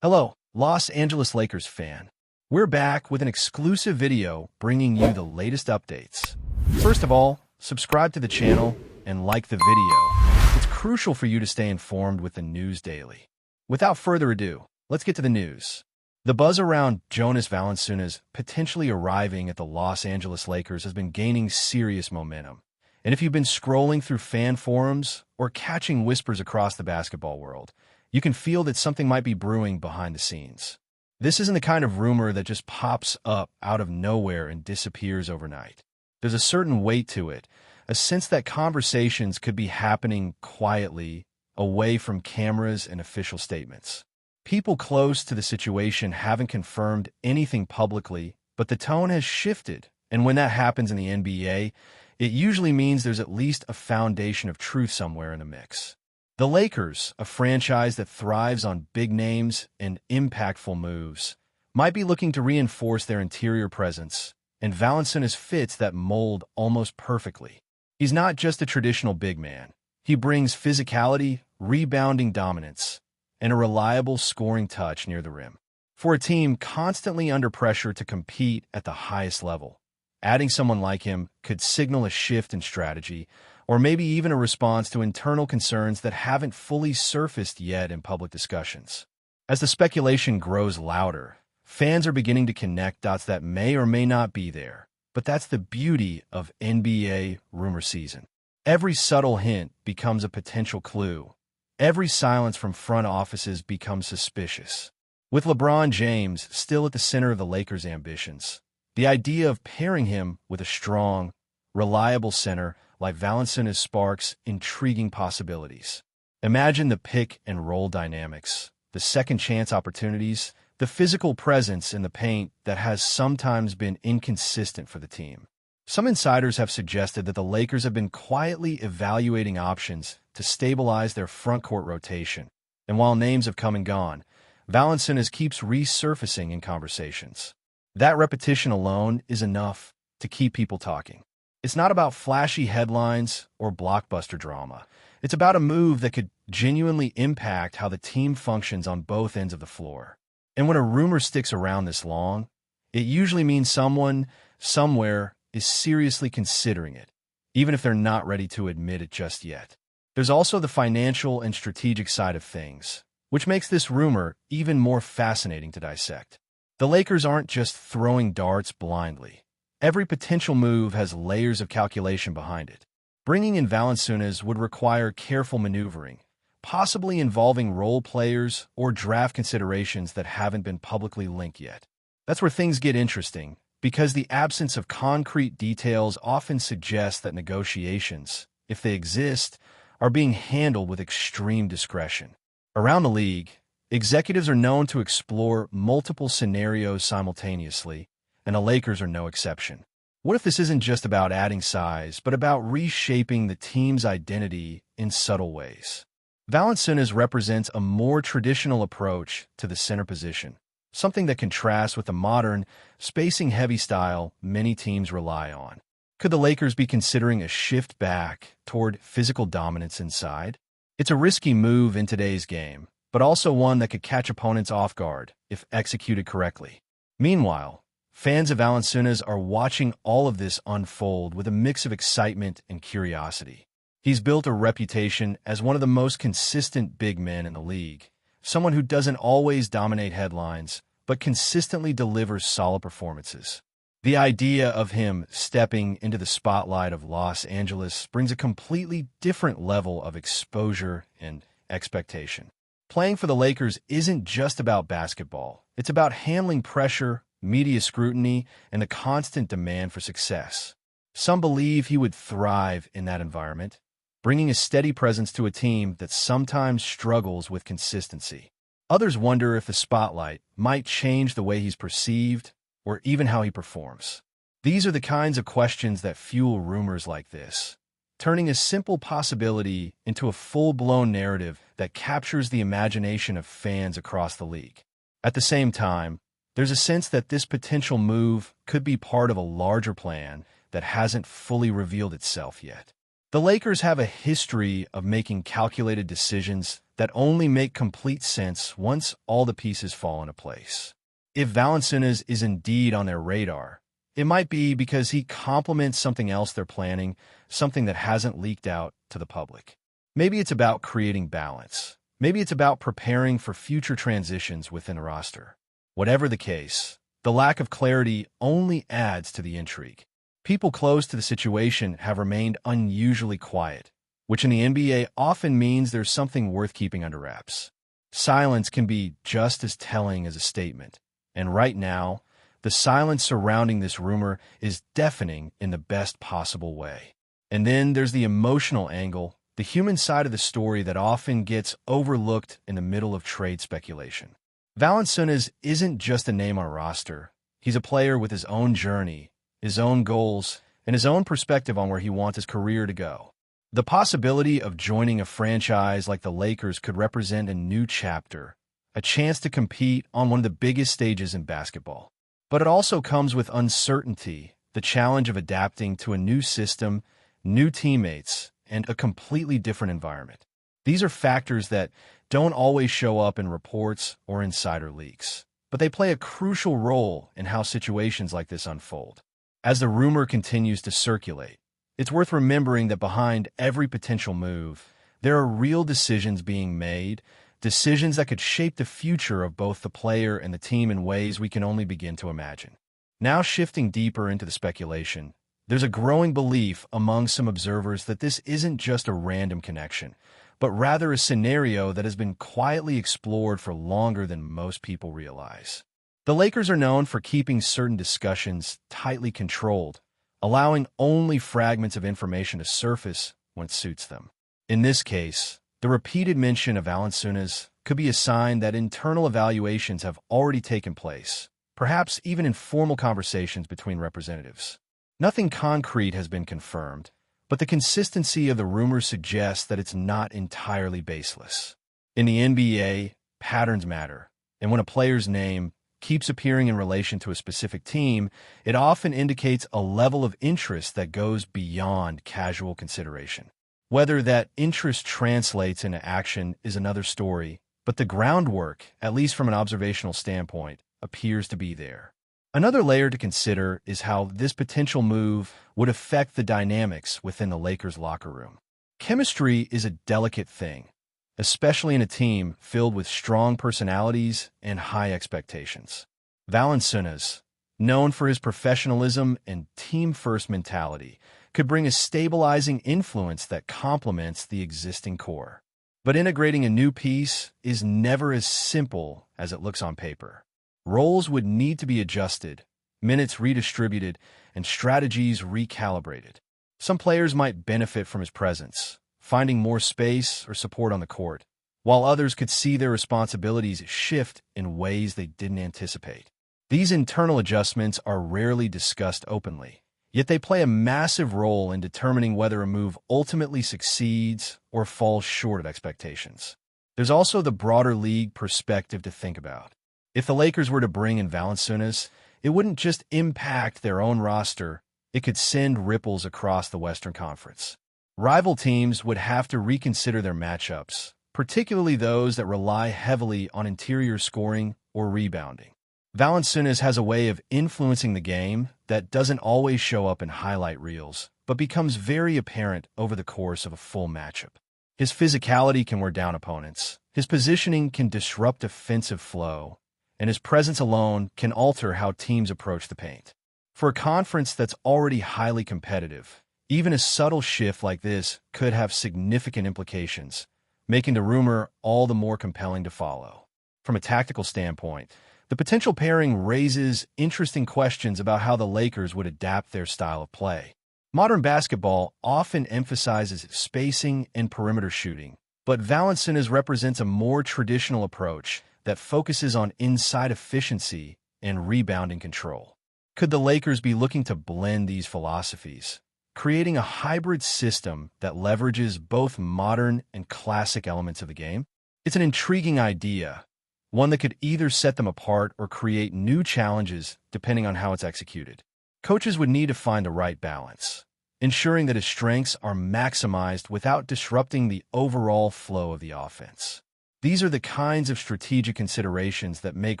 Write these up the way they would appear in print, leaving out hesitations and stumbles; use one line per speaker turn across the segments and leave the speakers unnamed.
Hello, Los Angeles Lakers fan. We're back with an exclusive video bringing you the latest updates. First of all, subscribe to the channel and like the video. It's crucial for you to stay informed with the news daily. Without further ado, let's get to the news. The buzz around Jonas Valanciunas potentially arriving at the Los Angeles Lakers has been gaining serious momentum. And if you've been scrolling through fan forums or catching whispers across the basketball world, you can feel that something might be brewing behind the scenes. This isn't the kind of rumor that just pops up out of nowhere and disappears overnight. There's a certain weight to it, a sense that conversations could be happening quietly, away from cameras and official statements. People close to the situation haven't confirmed anything publicly, but the tone has shifted, and when that happens in the NBA, it usually means there's at least a foundation of truth somewhere in the mix. The Lakers, a franchise that thrives on big names and impactful moves, might be looking to reinforce their interior presence, and Valanciunas fits that mold almost perfectly. He's not just a traditional big man. He brings physicality, rebounding dominance, and a reliable scoring touch near the rim. For a team constantly under pressure to compete at the highest level, adding someone like him could signal a shift in strategy, or maybe even a response to internal concerns that haven't fully surfaced yet in public discussions. As the speculation grows louder, fans are beginning to connect dots that may or may not be there. But that's the beauty of NBA rumor season. Every subtle hint becomes a potential clue. Every silence from front offices becomes suspicious. With LeBron James still at the center of the Lakers' ambitions, the idea of pairing him with a strong, reliable center like Valanciunas sparks intriguing possibilities. Imagine the pick and roll dynamics, the second chance opportunities, the physical presence in the paint that has sometimes been inconsistent for the team. Some insiders have suggested that the Lakers have been quietly evaluating options to stabilize their frontcourt rotation. And while names have come and gone, Valanciunas keeps resurfacing in conversations. That repetition alone is enough to keep people talking. It's not about flashy headlines or blockbuster drama. It's about a move that could genuinely impact how the team functions on both ends of the floor. And when a rumor sticks around this long, it usually means someone, somewhere, is seriously considering it, even if they're not ready to admit it just yet. There's also the financial and strategic side of things, which makes this rumor even more fascinating to dissect. The Lakers aren't just throwing darts blindly. Every potential move has layers of calculation behind it. Bringing in Valanciunas would require careful maneuvering, possibly involving role players or draft considerations that haven't been publicly linked yet. That's where things get interesting, because the absence of concrete details often suggests that negotiations, if they exist, are being handled with extreme discretion. Around the league, executives are known to explore multiple scenarios simultaneously, and the Lakers are no exception. What if this isn't just about adding size, but about reshaping the team's identity in subtle ways? Valanciunas represents a more traditional approach to the center position, something that contrasts with the modern, spacing-heavy style many teams rely on. Could the Lakers be considering a shift back toward physical dominance inside? It's a risky move in today's game, but also one that could catch opponents off guard if executed correctly. Meanwhile, fans of Valanciunas are watching all of this unfold with a mix of excitement and curiosity. He's built a reputation as one of the most consistent big men in the league, someone who doesn't always dominate headlines, but consistently delivers solid performances. The idea of him stepping into the spotlight of Los Angeles brings a completely different level of exposure and expectation. Playing for the Lakers isn't just about basketball. It's about handling pressure, media scrutiny, and the constant demand for success. Some believe he would thrive in that environment, bringing a steady presence to a team that sometimes struggles with consistency. Others wonder if the spotlight might change the way he's perceived or even how he performs. These are the kinds of questions that fuel rumors like this, turning a simple possibility into a full-blown narrative that captures the imagination of fans across the league. At the same time, there's a sense that this potential move could be part of a larger plan that hasn't fully revealed itself yet. The Lakers have a history of making calculated decisions that only make complete sense once all the pieces fall into place. If Valanciunas is indeed on their radar, it might be because he complements something else they're planning, something that hasn't leaked out to the public. Maybe it's about creating balance. Maybe it's about preparing for future transitions within a roster. Whatever the case, the lack of clarity only adds to the intrigue. People close to the situation have remained unusually quiet, which in the NBA often means there's something worth keeping under wraps. Silence can be just as telling as a statement, and right now, the silence surrounding this rumor is deafening in the best possible way. And then there's the emotional angle, the human side of the story that often gets overlooked in the middle of trade speculation. Valanciunas isn't just a name on a roster. He's a player with his own journey, his own goals, and his own perspective on where he wants his career to go. The possibility of joining a franchise like the Lakers could represent a new chapter, a chance to compete on one of the biggest stages in basketball. But it also comes with uncertainty, the challenge of adapting to a new system, new teammates, and a completely different environment. These are factors that don't always show up in reports or insider leaks, but they play a crucial role in how situations like this unfold. As the rumor continues to circulate, it's worth remembering that behind every potential move, there are real decisions being made, decisions that could shape the future of both the player and the team in ways we can only begin to imagine. Now shifting deeper into the speculation, there's a growing belief among some observers that this isn't just a random connection, but rather a scenario that has been quietly explored for longer than most people realize. The Lakers are known for keeping certain discussions tightly controlled, allowing only fragments of information to surface when it suits them. In this case, the repeated mention of Valanciunas could be a sign that internal evaluations have already taken place, perhaps even informal conversations between representatives. Nothing concrete has been confirmed, but the consistency of the rumors suggests that it's not entirely baseless. In the NBA, patterns matter, and when a player's name keeps appearing in relation to a specific team, it often indicates a level of interest that goes beyond casual consideration. Whether that interest translates into action is another story, but the groundwork, at least from an observational standpoint, appears to be there. Another layer to consider is how this potential move would affect the dynamics within the Lakers' locker room. Chemistry is a delicate thing, especially in a team filled with strong personalities and high expectations. Valanciunas, known for his professionalism and team-first mentality, could bring a stabilizing influence that complements the existing core. But integrating a new piece is never as simple as it looks on paper. Roles would need to be adjusted, minutes redistributed, and strategies recalibrated. Some players might benefit from his presence, finding more space or support on the court, while others could see their responsibilities shift in ways they didn't anticipate. These internal adjustments are rarely discussed openly, yet they play a massive role in determining whether a move ultimately succeeds or falls short of expectations. There's also the broader league perspective to think about. If the Lakers were to bring in Valanciunas, it wouldn't just impact their own roster, it could send ripples across the Western Conference. Rival teams would have to reconsider their matchups, particularly those that rely heavily on interior scoring or rebounding. Valanciunas has a way of influencing the game that doesn't always show up in highlight reels, but becomes very apparent over the course of a full matchup. His physicality can wear down opponents, his positioning can disrupt offensive flow, and his presence alone can alter how teams approach the paint. For a conference that's already highly competitive, even a subtle shift like this could have significant implications, making the rumor all the more compelling to follow. From a tactical standpoint, the potential pairing raises interesting questions about how the Lakers would adapt their style of play. Modern basketball often emphasizes spacing and perimeter shooting, but Valanciunas represents a more traditional approach that focuses on inside efficiency and rebounding control. Could the Lakers be looking to blend these philosophies, creating a hybrid system that leverages both modern and classic elements of the game? It's an intriguing idea, one that could either set them apart or create new challenges depending on how it's executed. Coaches would need to find the right balance, ensuring that his strengths are maximized without disrupting the overall flow of the offense. These are the kinds of strategic considerations that make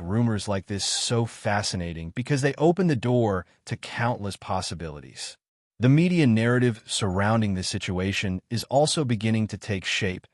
rumors like this so fascinating because they open the door to countless possibilities. The media narrative surrounding this situation is also beginning to take shape,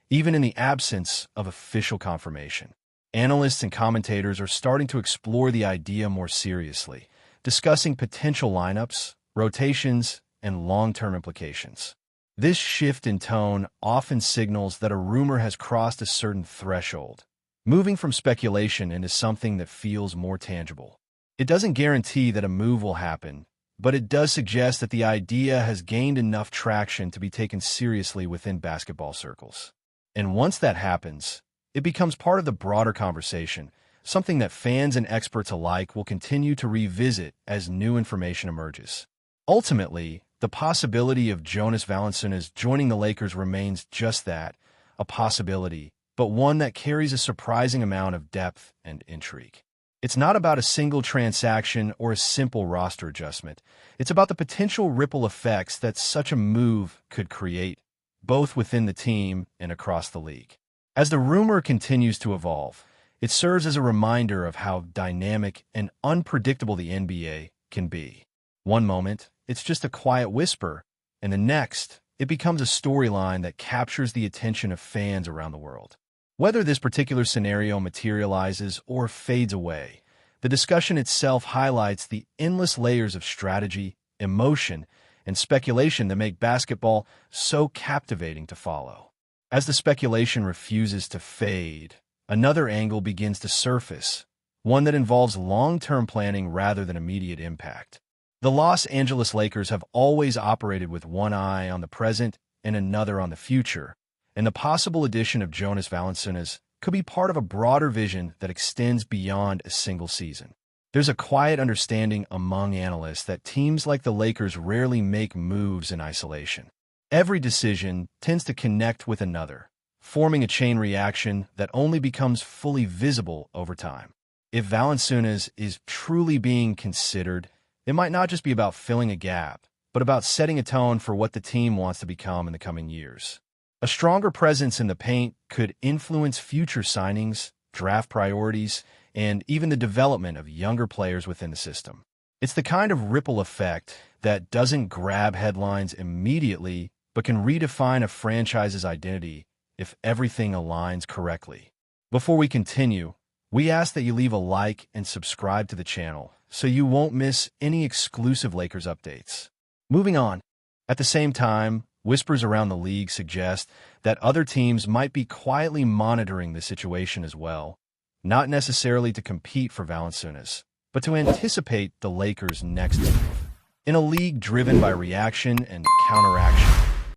even in the absence of official confirmation. Analysts and commentators are starting to explore the idea more seriously, discussing potential lineups, rotations, and long-term implications. This shift in tone often signals that a rumor has crossed a certain threshold, moving from speculation into something that feels more tangible. It doesn't guarantee that a move will happen, but it does suggest that the idea has gained enough traction to be taken seriously within basketball circles. And once that happens, it becomes part of the broader conversation, something that fans and experts alike will continue to revisit as new information emerges. Ultimately, the possibility of Jonas Valanciunas joining the Lakers remains just that, a possibility, but one that carries a surprising amount of depth and intrigue. It's not about a single transaction or a simple roster adjustment. It's about the potential ripple effects that such a move could create, both within the team and across the league. As the rumor continues to evolve, it serves as a reminder of how dynamic and unpredictable the NBA can be. One moment, it's just a quiet whisper, and the next, it becomes a storyline that captures the attention of fans around the world. Whether this particular scenario materializes or fades away, the discussion itself highlights the endless layers of strategy, emotion, and speculation that make basketball so captivating to follow. As the speculation refuses to fade, another angle begins to surface, one that involves long-term planning rather than immediate impact. The Los Angeles Lakers have always operated with one eye on the present and another on the future, and the possible addition of Jonas Valanciunas could be part of a broader vision that extends beyond a single season. There's a quiet understanding among analysts that teams like the Lakers rarely make moves in isolation. Every decision tends to connect with another, forming a chain reaction that only becomes fully visible over time. If Valanciunas is truly being considered, it might not just be about filling a gap, but about setting a tone for what the team wants to become in the coming years. A stronger presence in the paint could influence future signings, draft priorities, and even the development of younger players within the system. It's the kind of ripple effect that doesn't grab headlines immediately, but can redefine a franchise's identity if everything aligns correctly. Before we continue, we ask that you leave a like and subscribe to the channel so you won't miss any exclusive Lakers updates. Moving on. At the same time, whispers around the league suggest that other teams might be quietly monitoring the situation as well, not necessarily to compete for Valanciunas, but to anticipate the Lakers' next move. In a league driven by reaction and counteraction,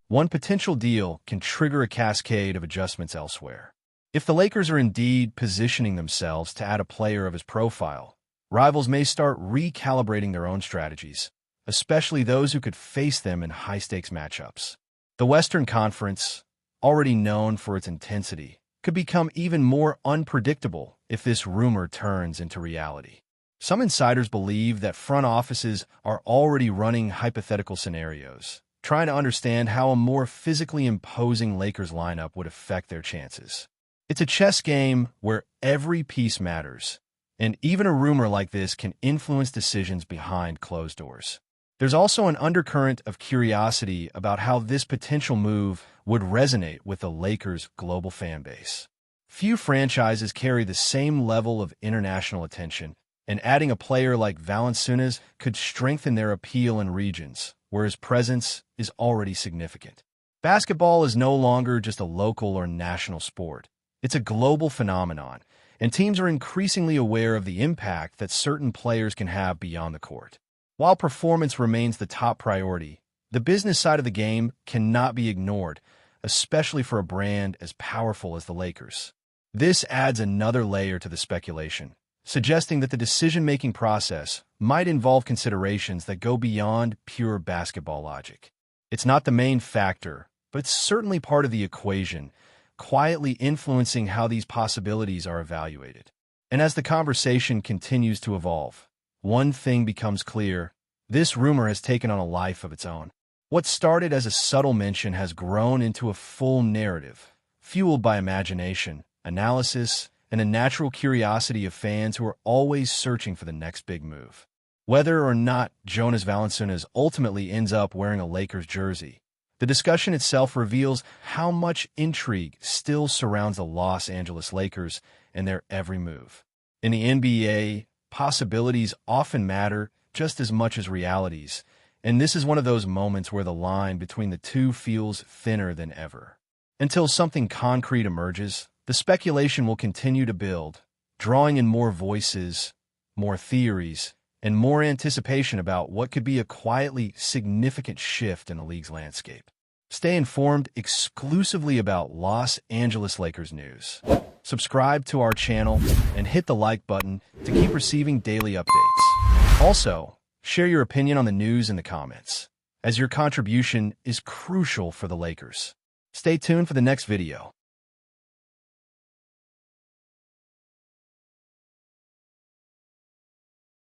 one potential deal can trigger a cascade of adjustments elsewhere. If the Lakers are indeed positioning themselves to add a player of his profile, rivals may start recalibrating their own strategies, especially those who could face them in high-stakes matchups. The Western Conference, already known for its intensity, could become even more unpredictable if this rumor turns into reality. Some insiders believe that front offices are already running hypothetical scenarios, trying to understand how a more physically imposing Lakers lineup would affect their chances. It's a chess game where every piece matters, and even a rumor like this can influence decisions behind closed doors. There's also an undercurrent of curiosity about how this potential move would resonate with the Lakers' global fan base. Few franchises carry the same level of international attention, and adding a player like Valanciunas could strengthen their appeal in regions where his presence is already significant. Basketball is no longer just a local or national sport. It's a global phenomenon, and teams are increasingly aware of the impact that certain players can have beyond the court. While performance remains the top priority, the business side of the game cannot be ignored, especially for a brand as powerful as the Lakers. This adds another layer to the speculation, suggesting that the decision-making process might involve considerations that go beyond pure basketball logic. It's not the main factor, but it's certainly part of the equation, quietly influencing how these possibilities are evaluated. And as the conversation continues to evolve, one thing becomes clear: this rumor has taken on a life of its own. What started as a subtle mention has grown into a full narrative, fueled by imagination, analysis, and a natural curiosity of fans who are always searching for the next big move. Whether or not Jonas Valanciunas ultimately ends up wearing a Lakers jersey, the discussion itself reveals how much intrigue still surrounds the Los Angeles Lakers and their every move. In the NBA, possibilities often matter just as much as realities, and this is one of those moments where the line between the two feels thinner than ever. Until something concrete emerges, the speculation will continue to build, drawing in more voices, more theories, and more anticipation about what could be a quietly significant shift in the league's landscape. Stay informed exclusively about Los Angeles Lakers news. Subscribe to our channel and hit the like button to keep receiving daily updates. Also, share your opinion on the news in the comments, as your contribution is crucial for the Lakers. Stay tuned for the next video.